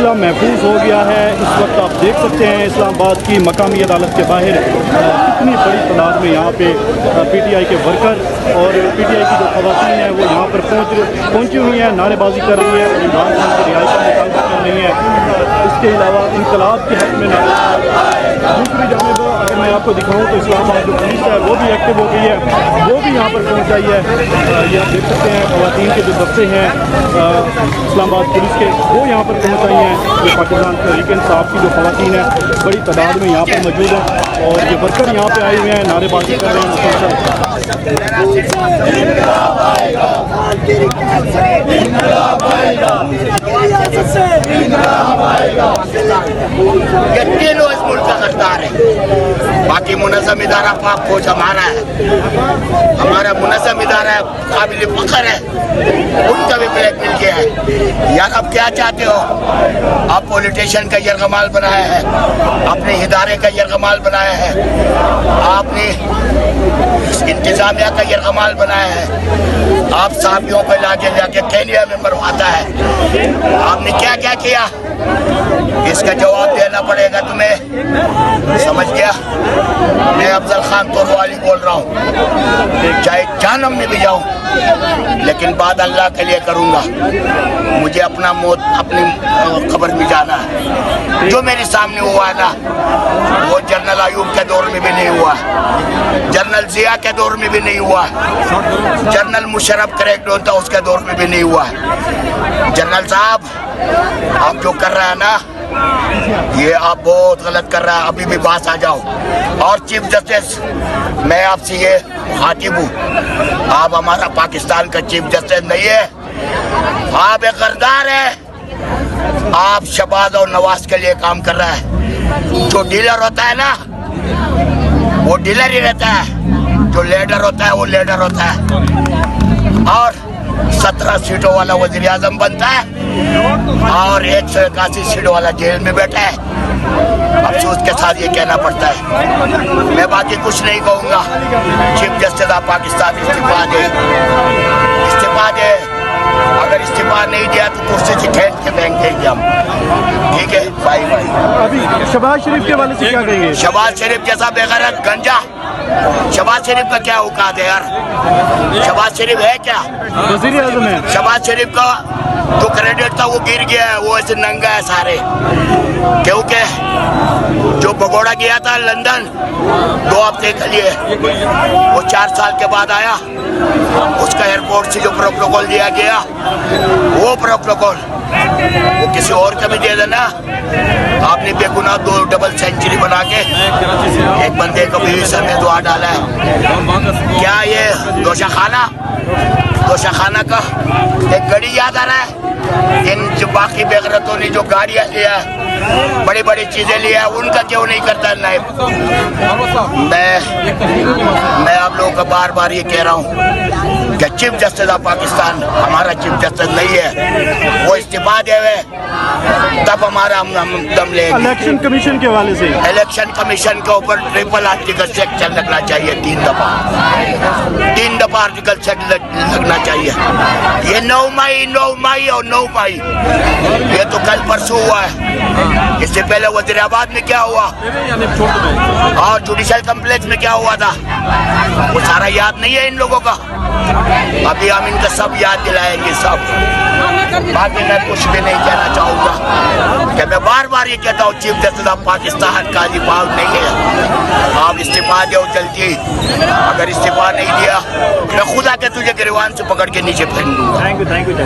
سلسلہ محفوظ ہو گیا ہے۔ اس وقت آپ دیکھ سکتے ہیں اسلام آباد کی مقامی عدالت کے باہر کتنی بڑی تعداد میں یہاں پہ پی ٹی آئی کے ورکر اور پی ٹی آئی کی جو خواتین ہیں وہ یہاں پر پہنچی ہوئی ہیں، نعرے بازی کر رہی ہیں اور عمران خان کی رہائی کا مطالبہ کر رہی ہیں۔ اس کے علاوہ انقلاب کے حق میں دوسری جانب اگر میں آپ کو دکھاؤں تو اسلام آباد جو پولیس ہے وہ بھی ایکٹیو ہو گئی ہے، وہ بھی یہاں پر پہنچ آئی ہے۔ یہ آپ دیکھ سکتے ہیں خواتین کے جو دستے ہیں اسلام آباد پولیس کے وہ یہاں پر پہنچ آئی ہیں۔ یہ پاکستان تحریک انصاف کی جو خواتین ہیں بڑی تعداد میں یہاں پر موجود ہیں اور یہ ورکر یہاں پہ آئے ہوئے ہیں، نعرے بازی کر رہے ہیں مسلسل۔ یہ تینوں اس ملک کا سردار ہے، باقی منظم ادارہ پاک فوج ہمارا ہے، ہمارا منظم ادارہ قابل فخر ہے، ان کا بھی بلیک مل گیا ہے۔ یار اب کیا چاہتے ہو؟ آپ پولیٹیشین کا یرغمال بنایا ہے، اپنے ادارے کا یرغمال بنایا ہے، آپ نے انتظامیہ کا یرغمال بنایا ہے، آپ صحافیوں پہ لا کے کینیا میں مرواتا ہے۔ آپ نے کیا کیا کیا؟ اس کا جواب دینا پڑے گا تمہیں، سمجھ گیا؟ میں افضل خان توروالی بول رہا ہوں، چاہے جہنم میں بھی جاؤں لیکن بات اللہ کے لیے کروں گا۔ مجھے اپنا موت اپنی قبر میں جانا ہے۔ جو میرے سامنے ہوا ہے نا وہ جنرل ایوب کے دور میں بھی نہیں ہوا، جنرل ضیاء کے دور میں بھی نہیں ہوا، جنرل مشرف کریک ڈون تھا اس کے دور میں بھی نہیں ہوا۔ جنرل صاحب آپ جو کر رہے ہیں نا یہ آپ بہت غلط کر رہے ہیں، ابھی بھی باز آ جاؤ۔ اور چیف جسٹس میں آپ سے یہ مخاطب ہوں، آپ ہمارا پاکستان کا چیف جسٹس نہیں ہے، آپ ایک غدار ہے۔ آپ شہباز اور نواز کے لیے کام کر رہا ہے۔ جو ڈیلر ہوتا ہے نا وہ ڈیلر ہی رہتا ہے، جو لیڈر ہوتا ہے وہ لیڈر ہوتا ہے۔ اور 17 سیٹوں والا وزیر اعظم بنتا ہے اور 181 سیٹوں والا جیل میں بیٹھا ہے۔ افسوس کے ساتھ یہ کہنا پڑتا ہے۔ میں باقی کچھ نہیں کہوں گا۔ چیف جسٹس آف پاکستان استعفا دے، استعفا دے۔ اگر استعفا نہیں دیا تو کرسی سے کھینچ کے پھینک دیں گے ہم، ٹھیک ہے؟ By by. ابھی شہباز شریف کے والے سے کیا کہیں گے؟ شہباز شریف جیسا بے غیرت گنجا، شہباز شریف کا کیا اوقات ہے یار؟ شہباز شریف ہے کیا؟ وزیر اعظم ہے۔ شہباز شریف کا جو کریڈٹ تھا وہ گر گیا ہے، وہ ایسے ننگا ہے سارے، کیونکہ جو بگوڑا گیا تھا لندن 2 ہفتے کے لیے وہ 4 سال کے بعد آیا، اس کا ایئرپورٹ سے جو پروٹوکول دیا گیا وہ پروٹوکول وہ کسی اور کا بھی دے دینا۔ آپ نے بے گناہ 2 ڈبل سینچری بنا کے ایک بندے کو بھی سر میں دعا ڈالا ہے۔ کیا یہ دوشہ خانہ کا ایک گاڑی یاد آ رہا ہے؟ ان جو باقی بے غیرتوں نے جو گاڑیاں لیا ہے، بڑی بڑی چیزیں لیا ہے، ان کا کیوں نہیں کرتا نائب؟ میں آپ لوگوں کو بار بار یہ کہہ رہا ہوں کہ چیف جسٹس آف پاکستان ہمارا چیف جسٹس نہیں ہے، وہ استعفا دے ہوئے تب ہمارا ہم دم لیں گے۔ الیکشن کمیشن کے حوالے سے الیکشن کمیشن کے اوپر ٹرپل آرٹیکل سیکشن لگنا چاہیے، 3 دفعہ آرٹیکل سیکشن لگنا چاہیے۔ یہ 9 مئی اور 9 مئی یہ تو کل پرسوں ہوا ہے، اس سے پہلے وزیر آباد میں کیا ہوا اور جوڈیشل کمپلیکس میں کیا ہوا تھا وہ سارا یاد نہیں ہے ان لوگوں کا۔ ابھی ہم ان کا سب یاد دلائیں گے سب۔ باقی میں کچھ بھی نہیں کہنا چاہوں گا کہ میں بار بار یہ کہتا ہوں چیف جسٹس آف پاکستان کا باغ نہیں ہے، آپ استعفا دو جلدی۔ اگر استعفا نہیں دیا میں خدا کے تجھے گریوان سے پکڑ کے نیچے پھینک دوں گا۔ Thank you